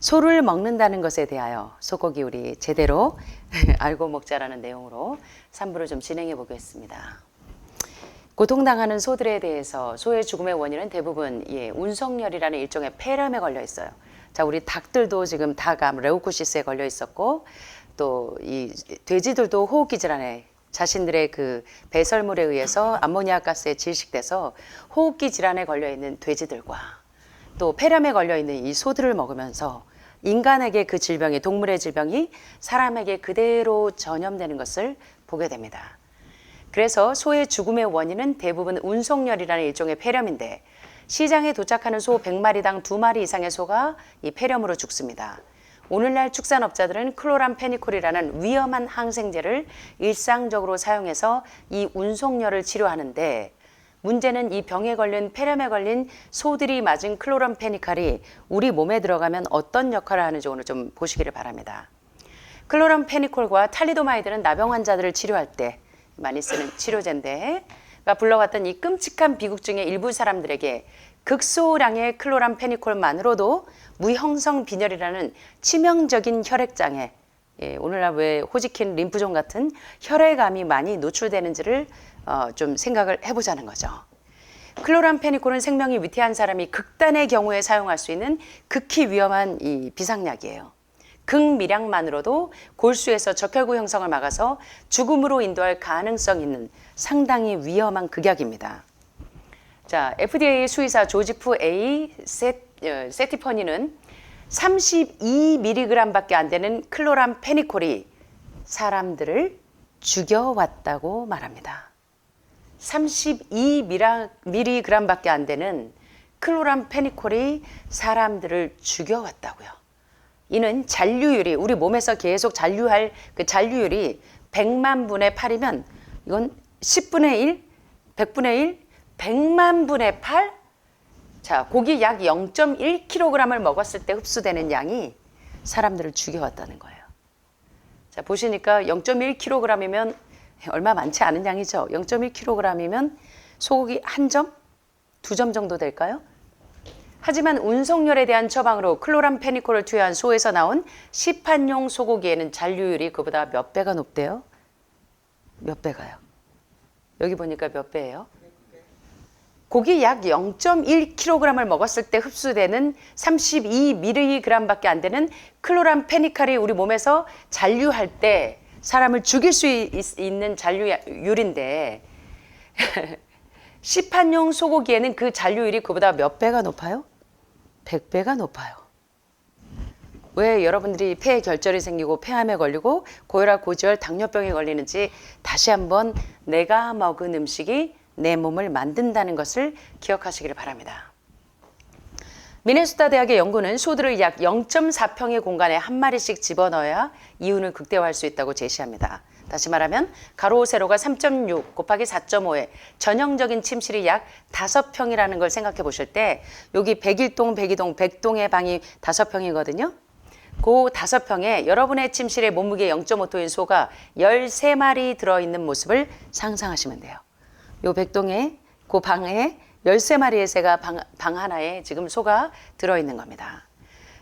소를 먹는다는 것에 대하여 소고기 우리 제대로 알고 먹자라는 내용으로 3부를 좀 진행해 보겠습니다. 고통당하는 소들에 대해서 소의 죽음의 원인은 대부분 운석열이라는 일종의 폐렴에 걸려 있어요. 자, 우리 닭들도 지금 닭암 레우코시스에 걸려 있었고, 또 이 돼지들도 호흡기 질환에 자신들의 그 배설물에 의해서 암모니아 가스에 질식돼서 호흡기 질환에 걸려 있는 돼지들과 또 폐렴에 걸려 있는 이 소들을 먹으면서 인간에게 그 질병이, 동물의 질병이 사람에게 그대로 전염되는 것을 보게 됩니다. 그래서 소의 죽음의 원인은 대부분 운석열이라는 일종의 폐렴인데, 시장에 도착하는 소 100마리당 2마리 이상의 소가 이 폐렴으로 죽습니다. 오늘날 축산업자들은 클로람페니콜이라는 위험한 항생제를 일상적으로 사용해서 이 운석열을 치료하는데, 문제는 이 병에 걸린, 폐렴에 걸린 소들이 맞은 클로람페니칼이 우리 몸에 들어가면 어떤 역할을 하는지 오늘 좀 보시기를 바랍니다. 클로람페니콜과 탈리도마이드는 나병 환자들을 치료할 때 많이 쓰는 치료제인데, 불러왔던 이 끔찍한 비극중의 일부 사람들에게 극소량의 클로람페니콜만으로도 무형성 빈혈이라는 치명적인 혈액장애, 오늘날 왜 호지킨 림프종 같은 혈액암이 많이 노출되는지를 좀 생각을 해보자는 거죠. 클로람페니콜은 생명이 위태한 사람이 극단의 경우에 사용할 수 있는 극히 위험한 이 비상약이에요. 극미량만으로도 골수에서 적혈구 형성을 막아서 죽음으로 인도할 가능성 있는 상당히 위험한 극약입니다. 자, FDA 수의사 조지프 A. 세티퍼니는 32mg밖에 안 되는 클로람페니콜이 사람들을 죽여왔다고 말합니다. 32mg밖에 안 되는 클로람페니콜이 사람들을 죽여왔다고요. 이는 잔류율이, 우리 몸에서 계속 잔류할 그 잔류율이 100만 분의 8이면 이건 10분의 1, 100분의 1, 100만 분의 8? 자, 고기 약 0.1kg을 먹었을 때 흡수되는 양이 사람들을 죽여왔다는 거예요. 자, 보시니까 0.1kg이면 얼마 많지 않은 양이죠. 0.1kg이면 소고기 한 점? 2점 정도 될까요? 하지만 운석열에 대한 처방으로 클로람페니콜을 투여한 소에서 나온 시판용 소고기에는 잔류율이 그보다 몇 배가 높대요? 몇 배가요? 여기 보니까 몇 배예요? 고기 약 0.1kg을 먹었을 때 흡수되는 32mg밖에 안 되는 클로람페니칼이 우리 몸에서 잔류할 때 사람을 죽일 수 있는 잔류율인데 시판용 소고기에는 그 잔류율이 그보다 몇 배가 높아요? 100배가 높아요. 왜 여러분들이 폐에 결절이 생기고 폐암에 걸리고 고혈압, 고지혈, 당뇨병에 걸리는지 다시 한번 내가 먹은 음식이 내 몸을 만든다는 것을 기억하시기를 바랍니다. 미네소타 대학의 연구는 소들을 약 0.4평의 공간에 한 마리씩 집어넣어야 이윤을 극대화할 수 있다고 제시합니다. 다시 말하면 가로 세로가 3.6 곱하기 4.5의 전형적인 침실이 약 5평이라는 걸 생각해 보실 때, 여기 101동, 102동, 100동의 방이 5평이거든요. 그 5평에 여러분의 침실에 몸무게 0.5톤인 소가 13마리 들어있는 모습을 상상하시면 돼요. 요 100동에 그 방에 13마리의 새가 방 하나에 지금 소가 들어있는 겁니다.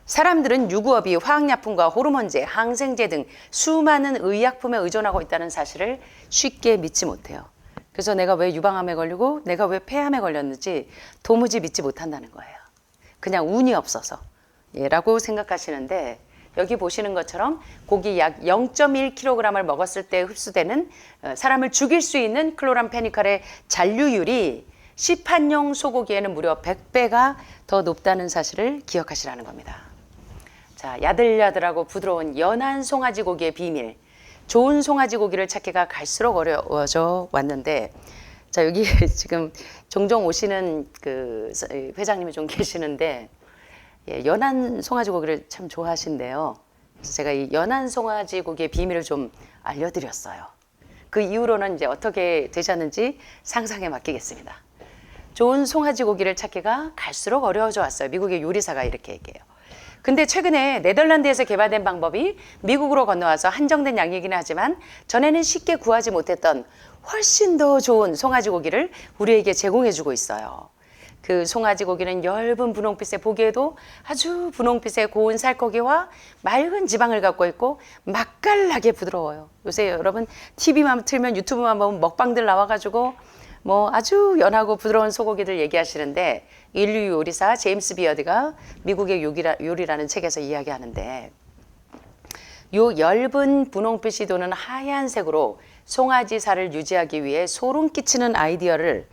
사람들은 유구업이 화학약품과 호르몬제, 항생제 등 수많은 의약품에 의존하고 있다는 사실을 쉽게 믿지 못해요. 그래서 내가 왜 유방암에 걸리고 내가 왜 폐암에 걸렸는지 도무지 믿지 못한다는 거예요. 그냥 운이 없어서 라고 생각하시는데, 여기 보시는 것처럼 고기 약 0.1kg을 먹었을 때 흡수되는 사람을 죽일 수 있는 클로람페니칼의 잔류율이 시판용 소고기에는 무려 100배가 더 높다는 사실을 기억하시라는 겁니다. 자, 야들야들하고 부드러운 연한 송아지 고기의 비밀, 좋은 송아지 고기를 찾기가 갈수록 어려워져 왔는데, 자, 여기 지금 종종 오시는 그 회장님이 좀 계시는데, 연한 송아지 고기를 참 좋아하신대요. 그래서 제가 이 연한 송아지 고기의 비밀을 좀 알려드렸어요. 그 이후로는 이제 어떻게 되셨는지 상상에 맡기겠습니다. 좋은 송아지 고기를 찾기가 갈수록 어려워져 왔어요. 미국의 요리사가 이렇게 얘기해요. 근데 최근에 네덜란드에서 개발된 방법이 미국으로 건너와서 한정된 양이긴 하지만 전에는 쉽게 구하지 못했던 훨씬 더 좋은 송아지 고기를 우리에게 제공해주고 있어요. 그 송아지 고기는 엷은 분홍빛의 보기에도 아주 분홍빛의 고운 살코기와 맑은 지방을 갖고 있고 맛깔나게 부드러워요. 요새 여러분 TV만 틀면 유튜브만 보면 먹방들 나와가지고 뭐 아주 연하고 부드러운 소고기들 얘기하시는데 인류 요리사 제임스 비어드가 미국의 요리라는 책에서 이야기하는데 요 엷은 분홍빛이 도는 하얀색으로 송아지 살을 유지하기 위해 소름 끼치는 아이디어를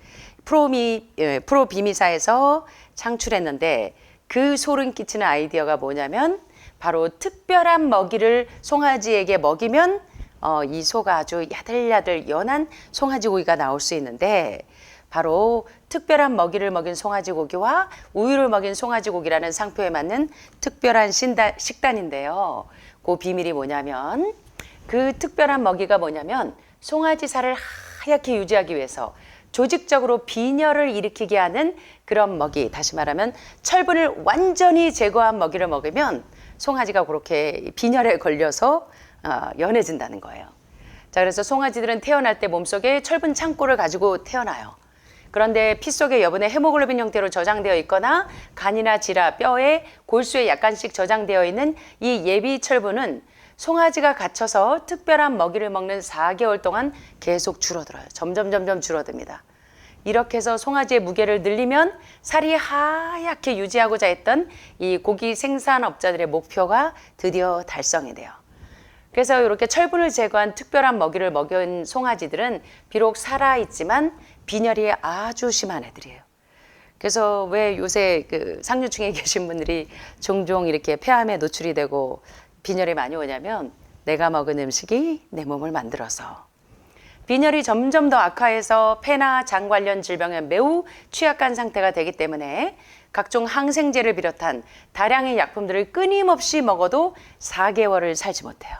프로비미사에서 창출했는데 그 소름 끼치는 아이디어가 뭐냐면 바로 특별한 먹이를 송아지에게 먹이면 이 소가 아주 야들야들 연한 송아지 고기가 나올 수 있는데 바로 특별한 먹이를 먹인 송아지 고기와 우유를 먹인 송아지 고기라는 상표에 맞는 특별한 식단인데요. 그 비밀이 뭐냐면 그 특별한 먹이가 뭐냐면 송아지 살을 하얗게 유지하기 위해서 조직적으로 빈혈을 일으키게 하는 그런 먹이, 다시 말하면 철분을 완전히 제거한 먹이를 먹으면 송아지가 그렇게 빈혈에 걸려서 연해진다는 거예요. 자, 그래서 송아지들은 태어날 때 몸속에 철분 창고를 가지고 태어나요. 그런데 피 속에 여분의 헤모글로빈 형태로 저장되어 있거나 간이나 지라, 뼈에, 골수에 약간씩 저장되어 있는 이 예비 철분은 송아지가 갇혀서 특별한 먹이를 먹는 4개월 동안 계속 줄어들어요. 점점 줄어듭니다. 이렇게 해서 송아지의 무게를 늘리면 살이 하얗게 유지하고자 했던 이 고기 생산업자들의 목표가 드디어 달성이 돼요. 그래서 이렇게 철분을 제거한 특별한 먹이를 먹인 송아지들은 비록 살아있지만 빈혈이 아주 심한 애들이에요. 그래서 왜 요새 그 상류층에 계신 분들이 종종 이렇게 폐암에 노출이 되고 빈혈이 많이 오냐면 내가 먹은 음식이 내 몸을 만들어서 빈혈이 점점 더 악화해서 폐나 장 관련 질병에 매우 취약한 상태가 되기 때문에 각종 항생제를 비롯한 다량의 약품들을 끊임없이 먹어도 4개월을 살지 못해요.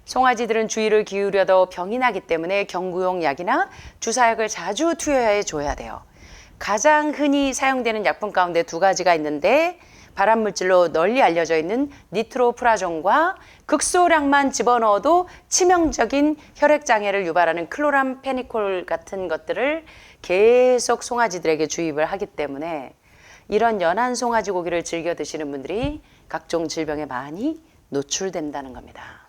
송아지들은 주의를 기울여도 병이 나기 때문에 경구용 약이나 주사약을 자주 투여해 줘야 돼요. 가장 흔히 사용되는 약품 가운데 2가지가 있는데 발암물질로 널리 알려져 있는 니트로프라존과 극소량만 집어넣어도 치명적인 혈액장애를 유발하는 클로람페니콜 같은 것들을 계속 송아지들에게 주입을 하기 때문에 이런 연한 송아지 고기를 즐겨 드시는 분들이 각종 질병에 많이 노출된다는 겁니다.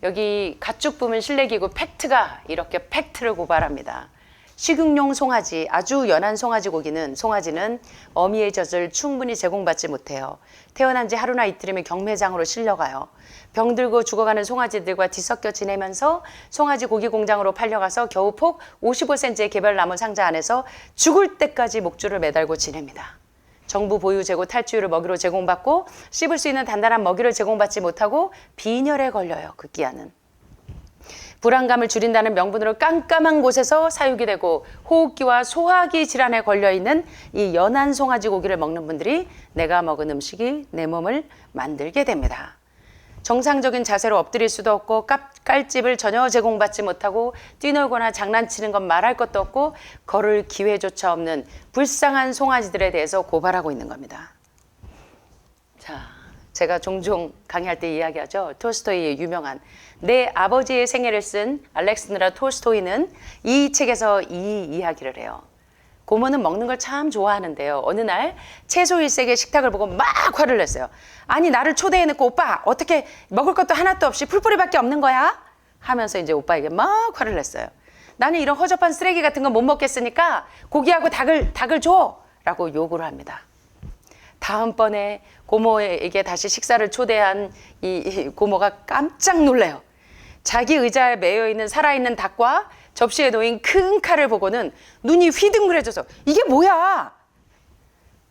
여기 가축 부문 실내기구 팩트가 이렇게 팩트를 고발합니다. 식용용 송아지, 아주 연한 송아지는 어미의 젖을 충분히 제공받지 못해요. 태어난 지 하루나 이틀이면 경매장으로 실려가요. 병들고 죽어가는 송아지들과 뒤섞여 지내면서 송아지 고기 공장으로 팔려가서 겨우 폭 55cm의 개별나무 상자 안에서 죽을 때까지 목줄을 매달고 지냅니다. 정부 보유 재고 탈취율을 먹이로 제공받고 씹을 수 있는 단단한 먹이를 제공받지 못하고 빈혈에 걸려요. 극기야는. 불안감을 줄인다는 명분으로 깜깜한 곳에서 사육이 되고 호흡기와 소화기 질환에 걸려있는 이 연한 송아지 고기를 먹는 분들이 내가 먹은 음식이 내 몸을 만들게 됩니다. 정상적인 자세로 엎드릴 수도 없고 깔집을 전혀 제공받지 못하고 뛰놀거나 장난치는 건 말할 것도 없고 걸을 기회조차 없는 불쌍한 송아지들에 대해서 고발하고 있는 겁니다. 자, 제가 종종 강의할 때 이야기하죠. 톨스토이의 유명한 내 아버지의 생애를 쓴 알렉산드라 톨스토이는 이 책에서 이 이야기를 해요. 고모는 먹는 걸 참 좋아하는데요. 어느 날 채소 일색의 식탁을 보고 막 화를 냈어요. 아니 나를 초대해놓고 오빠 어떻게 먹을 것도 하나도 없이 풀뿌리밖에 없는 거야? 하면서 이제 오빠에게 막 화를 냈어요. 나는 이런 허접한 쓰레기 같은 건 못 먹겠으니까 고기하고 닭을 줘! 라고 요구를 합니다. 다음번에 고모에게 다시 식사를 초대한 이 고모가 깜짝 놀래요. 자기 의자에 매여있는 살아있는 닭과 접시에 놓인 큰 칼을 보고는 눈이 휘둥그레져서 이게 뭐야?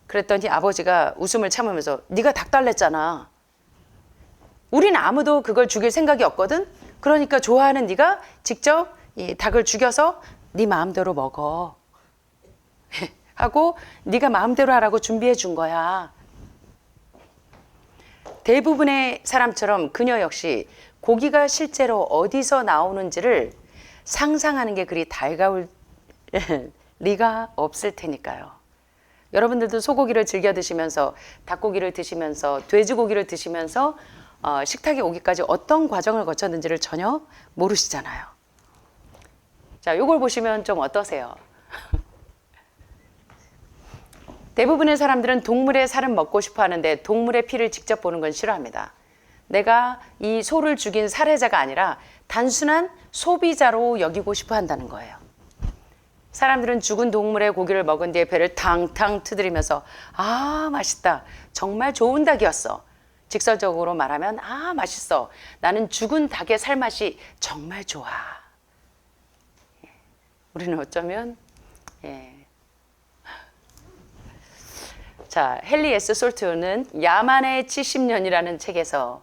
그랬더니 아버지가 웃음을 참으면서 네가 닭 달랬잖아. 우린 아무도 그걸 죽일 생각이 없거든. 그러니까 좋아하는 네가 직접 이 닭을 죽여서 네 마음대로 먹어. 하고 네가 마음대로 하라고 준비해 준 거야. 대부분의 사람처럼 그녀 역시 고기가 실제로 어디서 나오는지를 상상하는 게 그리 달가울 리가 없을 테니까요. 여러분들도 소고기를 즐겨 드시면서 닭고기를 드시면서 돼지고기를 드시면서 식탁에 오기까지 어떤 과정을 거쳤는지를 전혀 모르시잖아요. 자, 요걸 보시면 좀 어떠세요? 대부분의 사람들은 동물의 살은 먹고 싶어 하는데 동물의 피를 직접 보는 건 싫어합니다. 내가 이 소를 죽인 살해자가 아니라 단순한 소비자로 여기고 싶어 한다는 거예요. 사람들은 죽은 동물의 고기를 먹은 뒤에 배를 탕탕 트들이면서 아 맛있다, 정말 좋은 닭이었어. 직설적으로 말하면 아 맛있어, 나는 죽은 닭의 살맛이 정말 좋아. 우리는 어쩌면 자, 헨리 S. 솔트는 야만의 70년이라는 책에서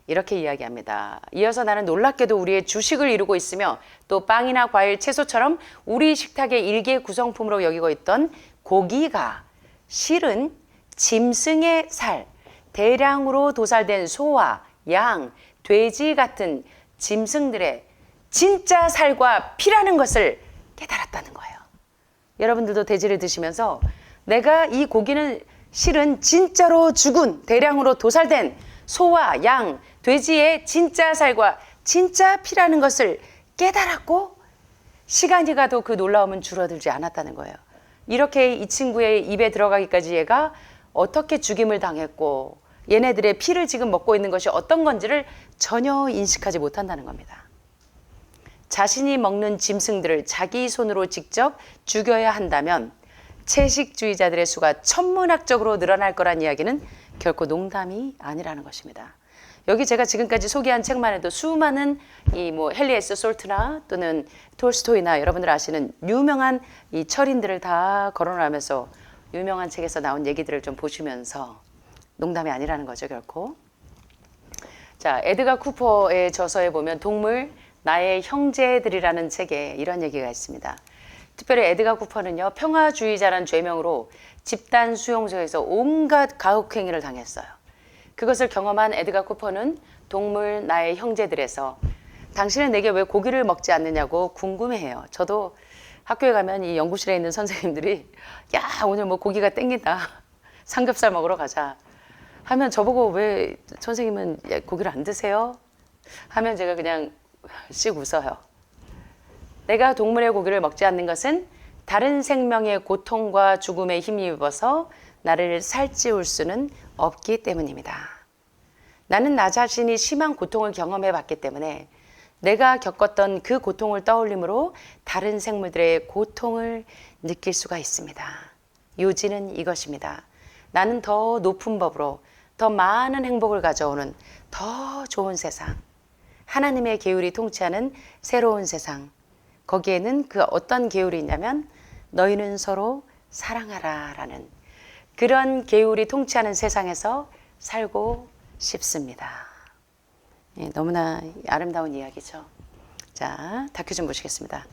이렇게 이야기합니다. 이어서 나는 놀랍게도 우리의 주식을 이루고 있으며 또 빵이나 과일, 채소처럼 우리 식탁의 일개 구성품으로 여기고 있던 고기가 실은 짐승의 살, 대량으로 도살된 소와 양, 돼지 같은 짐승들의 진짜 살과 피라는 것을 깨달았다는 거예요. 여러분들도 돼지를 드시면서 내가 이 고기는 실은 진짜로 죽은, 대량으로 도살된 소와 양, 돼지의 진짜 살과 진짜 피라는 것을 깨달았고 시간이 가도 그 놀라움은 줄어들지 않았다는 거예요. 이렇게 이 친구의 입에 들어가기까지 얘가 어떻게 죽임을 당했고 얘네들의 피를 지금 먹고 있는 것이 어떤 건지를 전혀 인식하지 못한다는 겁니다. 자신이 먹는 짐승들을 자기 손으로 직접 죽여야 한다면 채식주의자들의 수가 천문학적으로 늘어날 거란 이야기는 결코 농담이 아니라는 것입니다. 여기 제가 지금까지 소개한 책만 해도 수많은 이 뭐 헨리 S. 솔트나 또는 톨스토이나 여러분들 아시는 유명한 이 철인들을 다 거론하면서 유명한 책에서 나온 얘기들을 좀 보시면서 농담이 아니라는 거죠, 결코. 자, 에드가 쿠퍼의 저서에 보면 동물 나의 형제들이라는 책에 이런 얘기가 있습니다. 특별히 에드가 쿠퍼는요, 평화주의자란 죄명으로 집단 수용소에서 온갖 가혹행위를 당했어요. 그것을 경험한 에드가 쿠퍼는 동물 나의 형제들에서 당신은 내게 왜 고기를 먹지 않느냐고 궁금해해요. 저도 학교에 가면 이 연구실에 있는 선생님들이 야 오늘 뭐 고기가 땡긴다, 삼겹살 먹으러 가자 하면 저보고 왜 선생님은 고기를 안 드세요? 하면 제가 그냥 씩 웃어요. 내가 동물의 고기를 먹지 않는 것은 다른 생명의 고통과 죽음에 힘입어서 나를 살찌울 수는 없기 때문입니다. 나는 나 자신이 심한 고통을 경험해 봤기 때문에 내가 겪었던 그 고통을 떠올림으로 다른 생물들의 고통을 느낄 수가 있습니다. 요지는 이것입니다. 나는 더 높은 법으로 더 많은 행복을 가져오는 더 좋은 세상, 하나님의 계율이 통치하는 새로운 세상, 거기에는 그 어떤 계율이 있냐면 너희는 서로 사랑하라 라는 그런 계율이 통치하는 세상에서 살고 싶습니다. 예, 너무나 아름다운 이야기죠. 자, 다큐 좀 보시겠습니다.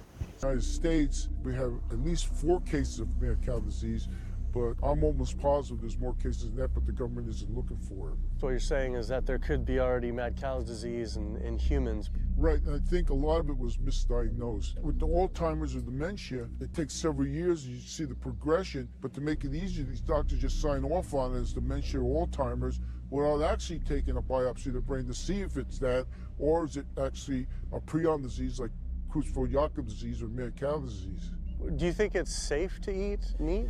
United States, we have at least 4 cases of mad cow disease, but I'm almost positive there's more cases than that, but the government isn't looking for it. So what you're saying is that there could be already mad cow disease in humans. Right, and I think a lot of it was misdiagnosed. With the Alzheimer's or dementia, it takes several years, you see the progression, but to make it easier, these doctors just sign off on it as dementia or Alzheimer's without actually taking a biopsy of the brain to see if it's that, or is it actually a prion disease like Creutzfeldt-Jakob disease or mad cow disease. Do you think it's safe to eat meat?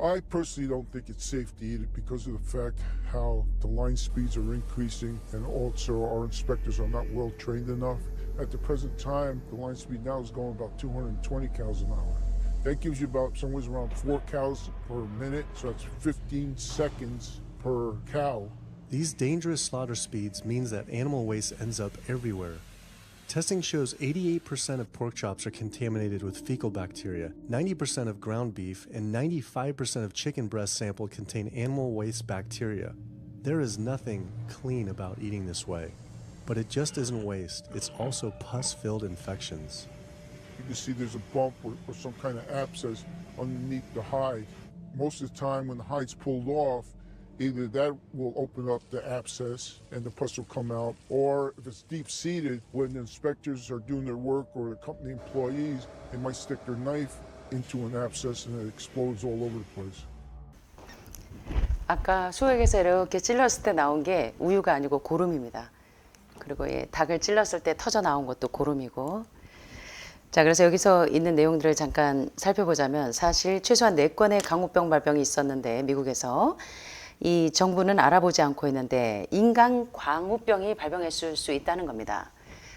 I personally don't think it's safe to eat it because of the fact how the line speeds are increasing and also our inspectors are not well trained enough. At the present time, the line speed now is going about 220 cows an hour. That gives you about somewhere around 4 cows per minute, so that's 15 seconds per cow. These dangerous slaughter speeds means that animal waste ends up everywhere. Testing shows 88% of pork chops are contaminated with fecal bacteria, 90% of ground beef, and 95% of chicken breast sample contain animal waste bacteria. There is nothing clean about eating this way. But it just isn't waste, it's also pus-filled infections. You can see there's a bump or some kind of abscess underneath the hide. Most of the time when the hide's pulled off, either that will open up the abscess and the pus will come out, or if it's deep-seated, when the inspectors are doing their work or the company employees, they might stick their knife into an abscess and it explodes all over the place. 아까 수액에서 이렇게 찔렀을 때 나온 게 우유가 아니고 고름입니다. 그리고 닭을 찔렀을 때 터져 나온 것도 고름이고, 자, 그래서 여기서 있는 내용들을 잠깐 살펴보자면 사실 최소한 4건의 강우병 발병이 있었는데 미국에서 이 정부는 알아보지 않고 있는데 인간 광우병이 발병했을 수 있다는 겁니다.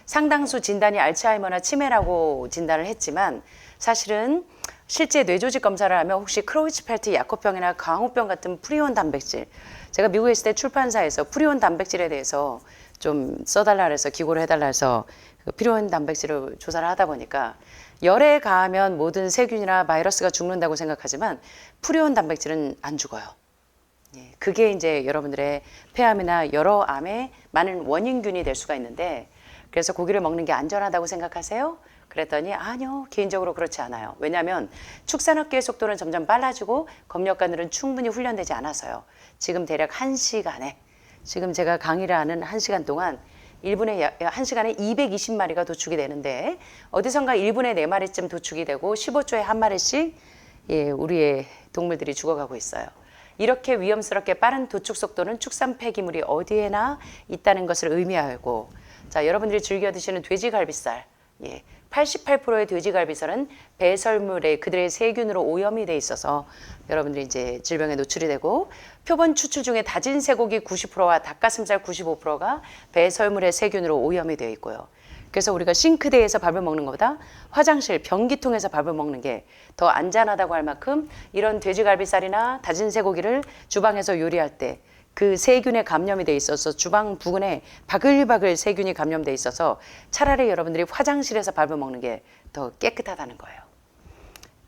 상당수 진단이 알츠하이머나 치매라고 진단을 했지만 사실은 실제 뇌조직 검사를 하면 혹시 크로이츠펠트 야코병이나 광우병 같은 프리온 단백질, 제가 미국에 있을 때 출판사에서 프리온 단백질에 대해서 좀 써달라 해서 기고를 해달라 해서 그 프리온 단백질을 조사를 하다 보니까 열에 가하면 모든 세균이나 바이러스가 죽는다고 생각하지만 프리온 단백질은 안 죽어요. 예, 그게 이제 여러분들의 폐암이나 여러 암의 많은 원인균이 될 수가 있는데 그래서 고기를 먹는 게 안전하다고 생각하세요? 그랬더니 아니요, 개인적으로 그렇지 않아요. 왜냐하면 축산업계의 속도는 점점 빨라지고 검역관들은 충분히 훈련되지 않아서요. 지금 대략 1시간에 지금 제가 강의를 하는 1시간 동안 1시간에 220마리가 도축이 되는데 어디선가 1분에 4마리쯤 도축이 되고 15초에 1마리씩 예, 우리의 동물들이 죽어가고 있어요. 이렇게 위험스럽게 빠른 도축 속도는 축산 폐기물이 어디에나 있다는 것을 의미하고 자, 여러분들이 즐겨 드시는 돼지갈비살 예, 88%의 돼지갈비살은 배설물에 그들의 세균으로 오염이 돼 있어서 여러분들이 이제 질병에 노출이 되고 표본 추출 중에 다진 쇠고기 90%와 닭가슴살 95%가 배설물의 세균으로 오염이 되어 있고요. 그래서 우리가 싱크대에서 밥을 먹는 것보다 화장실, 변기통에서 밥을 먹는 게 더 안전하다고 할 만큼 이런 돼지갈비살이나 다진 쇠고기를 주방에서 요리할 때 그 세균에 감염이 돼 있어서 주방 부근에 바글바글 세균이 감염돼 있어서 차라리 여러분들이 화장실에서 밥을 먹는 게 더 깨끗하다는 거예요.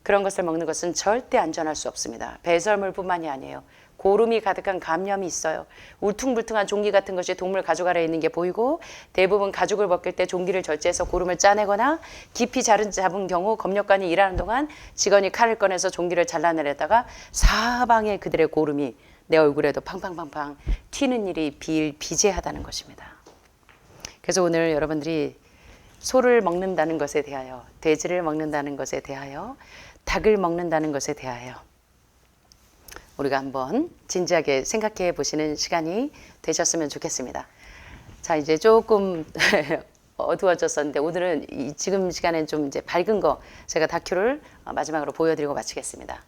그런 것을 먹는 것은 절대 안전할 수 없습니다. 배설물뿐만이 아니에요. 고름이 가득한 감염이 있어요. 울퉁불퉁한 종기 같은 것이 동물 가죽 아래에 있는 게 보이고 대부분 가죽을 벗길 때 종기를 절제해서 고름을 짜내거나 깊이 잡은 경우 검역관이 일하는 동안 직원이 칼을 꺼내서 종기를 잘라내려다가 사방에 그들의 고름이 내 얼굴에도 팡팡팡팡 튀는 일이 비일비재하다는 것입니다. 그래서 오늘 여러분들이 소를 먹는다는 것에 대하여, 돼지를 먹는다는 것에 대하여, 닭을 먹는다는 것에 대하여 우리가 한번 진지하게 생각해 보시는 시간이 되셨으면 좋겠습니다. 자, 이제 조금 어두워졌었는데 오늘은 지금 시간엔 좀 이제 밝은 거 제가 다큐를 마지막으로 보여드리고 마치겠습니다.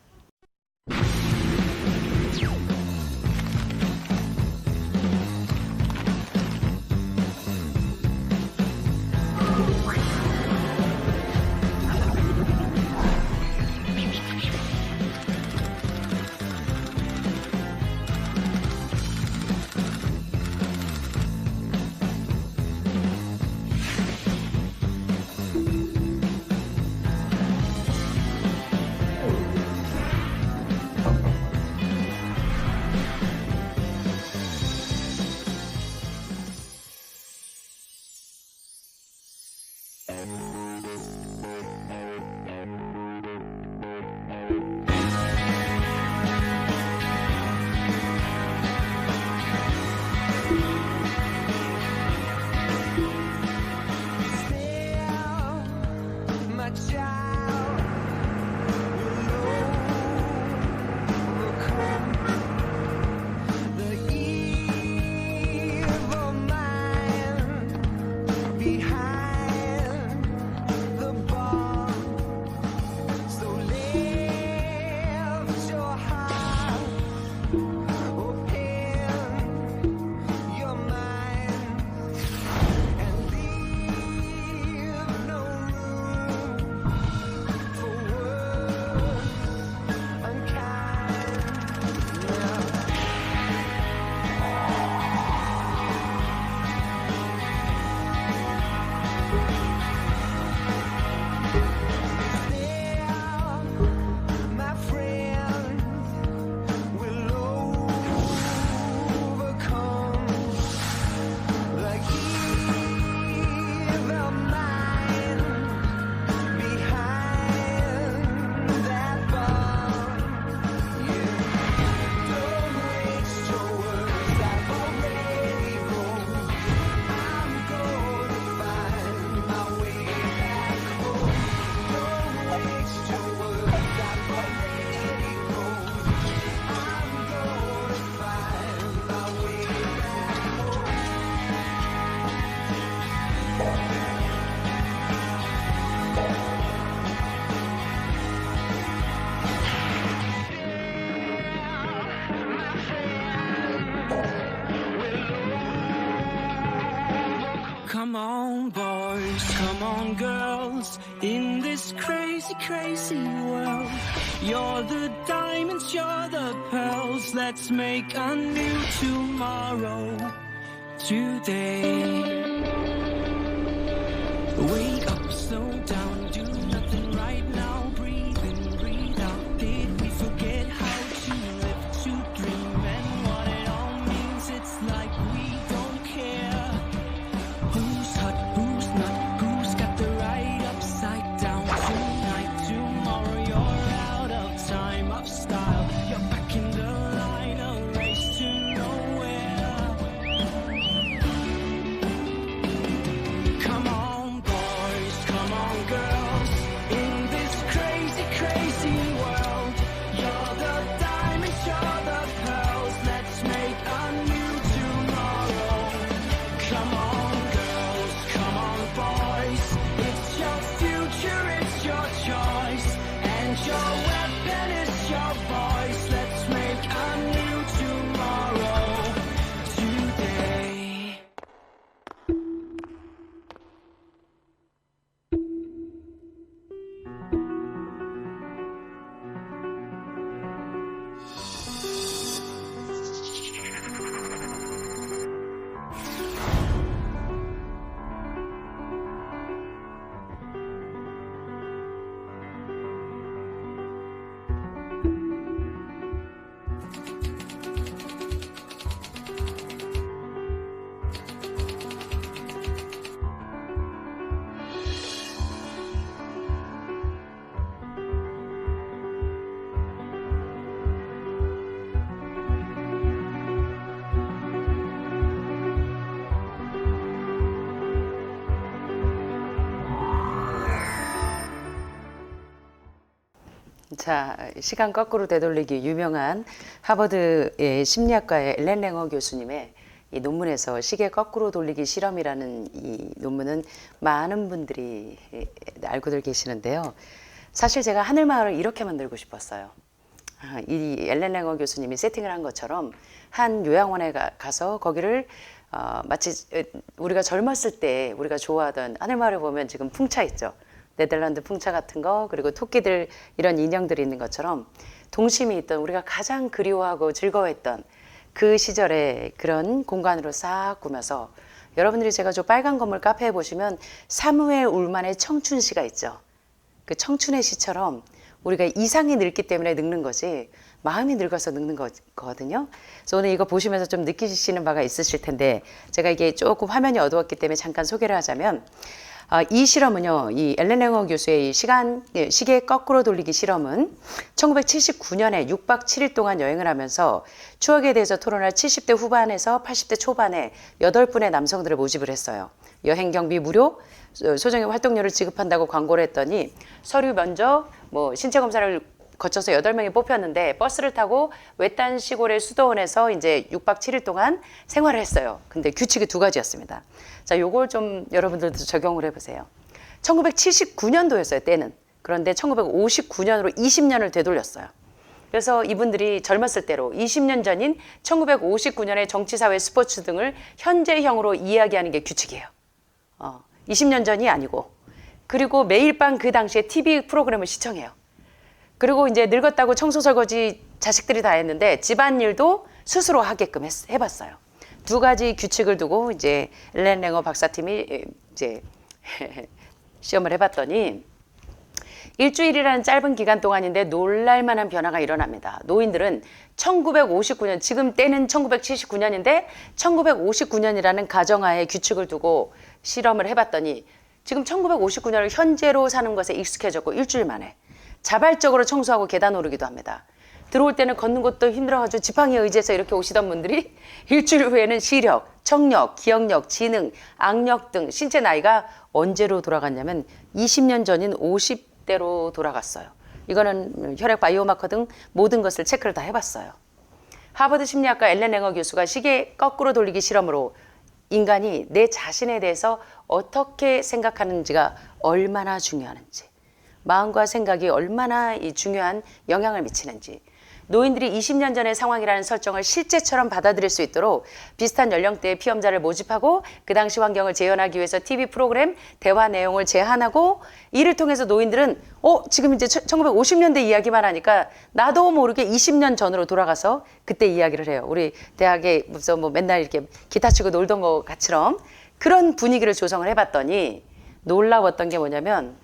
Come on, boys, come on, girls, in this crazy, crazy world. You're the diamonds, you're the pearls. Let's make a new tomorrow today. Wake up, slow down, do nothing right now. Breathe in, breathe out. Did we forget how to live, to dream, and what it all means? It's like we don't care. Who's hot, who's not, who's got the right upside down? Tonight, tomorrow, you're out of time, of style. You're back in the line, a race to nowhere. Come on, boys, come on, girls, in this crazy, crazy world. You're the diamonds, you're the pearls. Let's make a new tomorrow. Come on, girls, come on, boys. It's your future, it's your choice, and your weapon is your voice. Let's make a new tomorrow today. 자, 시간 거꾸로 되돌리기 유명한 하버드의 심리학과의 엘렌 랭어 교수님의 이 논문에서 시계 거꾸로 돌리기 실험이라는 이 논문은 많은 분들이 알고들 계시는데요. 사실 제가 하늘마을을 이렇게 만들고 싶었어요. 이 엘렌 랭어 교수님이 세팅을 한 것처럼 한 요양원에 가서 거기를 마치 우리가 젊었을 때 우리가 좋아하던 하늘마을을 보면 지금 풍차 있죠. 네덜란드 풍차 같은 거, 그리고 토끼들 이런 인형들이 있는 것처럼 동심이 있던 우리가 가장 그리워하고 즐거워했던 그 시절의 그런 공간으로 싹 꾸며서 여러분들이 제가 저 빨간 건물 카페에 보시면 사무엘 울만의 청춘시가 있죠. 그 청춘의 시처럼 우리가 이상이 늙기 때문에 늙는 거지 마음이 늙어서 늙는 거거든요. 그래서 오늘 이거 보시면서 좀 느끼시는 바가 있으실 텐데 제가 이게 조금 화면이 어두웠기 때문에 잠깐 소개를 하자면 이 실험은요, 이 엘렌 랭어 교수의 시계 거꾸로 돌리기 실험은 1979년에 6박 7일 동안 여행을 하면서 추억에 대해서 토론할 70대 후반에서 80대 초반에 8분의 남성들을 모집을 했어요. 여행 경비 무료, 소정의 활동료를 지급한다고 광고를 했더니 서류 면접, 신체 검사를 거쳐서 8명이 뽑혔는데 버스를 타고 외딴 시골의 수도원에서 이제 6박 7일 동안 생활을 했어요. 근데 규칙이 2가지였습니다. 자, 요걸 좀 여러분들도 적용을 해보세요. 1979년도였어요, 때는. 그런데 1959년으로 20년을 되돌렸어요. 그래서 이분들이 젊었을 때로 20년 전인 1959년의 정치, 사회, 스포츠 등을 현재형으로 이야기하는 게 규칙이에요. 20년 전이 아니고. 그리고 매일 밤 그 당시에 TV 프로그램을 시청해요. 그리고 이제 늙었다고 청소 설거지 자식들이 다 했는데 집안일도 스스로 하게끔 해봤어요. 2가지 규칙을 두고 이제 엘렌 랭어 박사팀이 이제 시험을 해봤더니 일주일이라는 짧은 기간 동안인데 놀랄만한 변화가 일어납니다. 노인들은 1959년, 지금 때는 1979년인데 1959년이라는 가정하에 규칙을 두고 실험을 해봤더니 지금 1959년을 현재로 사는 것에 익숙해졌고 일주일 만에 자발적으로 청소하고 계단 오르기도 합니다. 들어올 때는 걷는 것도 힘들어가지고 지팡이에 의지해서 이렇게 오시던 분들이 일주일 후에는 시력, 청력, 기억력, 지능, 악력 등 신체 나이가 언제로 돌아갔냐면 20년 전인 50대로 돌아갔어요. 이거는 혈액 바이오마커 등 모든 것을 체크를 다 해봤어요. 하버드 심리학과 엘렌 랭어 교수가 시계 거꾸로 돌리기 실험으로 인간이 내 자신에 대해서 어떻게 생각하는지가 얼마나 중요한지, 마음과 생각이 얼마나 이 중요한 영향을 미치는지, 노인들이 20년 전의 상황이라는 설정을 실제처럼 받아들일 수 있도록 비슷한 연령대의 피험자를 모집하고 그 당시 환경을 재현하기 위해서 TV 프로그램, 대화 내용을 제한하고 이를 통해서 노인들은 지금 이제 1950년대 이야기만 하니까 나도 모르게 20년 전으로 돌아가서 그때 이야기를 해요. 우리 대학에 무슨 뭐 맨날 이렇게 기타 치고 놀던 것처럼 그런 분위기를 조성을 해봤더니 놀라웠던 게 뭐냐면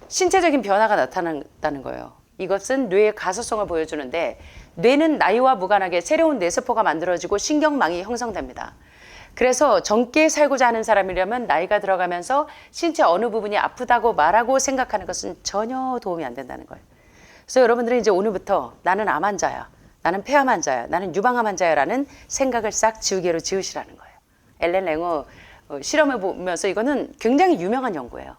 신체적인 변화가 나타난다는 거예요. 이것은 뇌의 가소성을 보여주는데 뇌는 나이와 무관하게 새로운 뇌세포가 만들어지고 신경망이 형성됩니다. 그래서 젊게 살고자 하는 사람이라면 나이가 들어가면서 신체 어느 부분이 아프다고 말하고 생각하는 것은 전혀 도움이 안 된다는 거예요. 그래서 여러분들은 이제 오늘부터 나는 암 환자야, 나는 폐암 환자야, 나는 유방암 환자야 라는 생각을 싹 지우개로 지우시라는 거예요. 엘렌 랭어 실험을 보면서 이거는 굉장히 유명한 연구예요.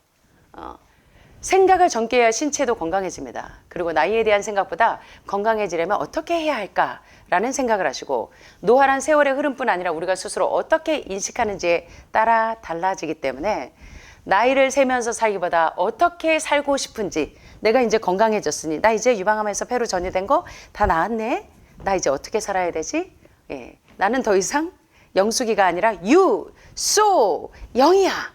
생각을 젊게 해야 신체도 건강해집니다. 그리고 나이에 대한 생각보다 건강해지려면 어떻게 해야 할까라는 생각을 하시고 노화란 세월의 흐름뿐 아니라 우리가 스스로 어떻게 인식하는지에 따라 달라지기 때문에 나이를 세면서 살기보다 어떻게 살고 싶은지 내가 이제 건강해졌으니 나 이제 유방암에서 폐로 전이된 거 다 나았네. 나 이제 어떻게 살아야 되지? 나는 더 이상 영숙이가 아니라 영이야.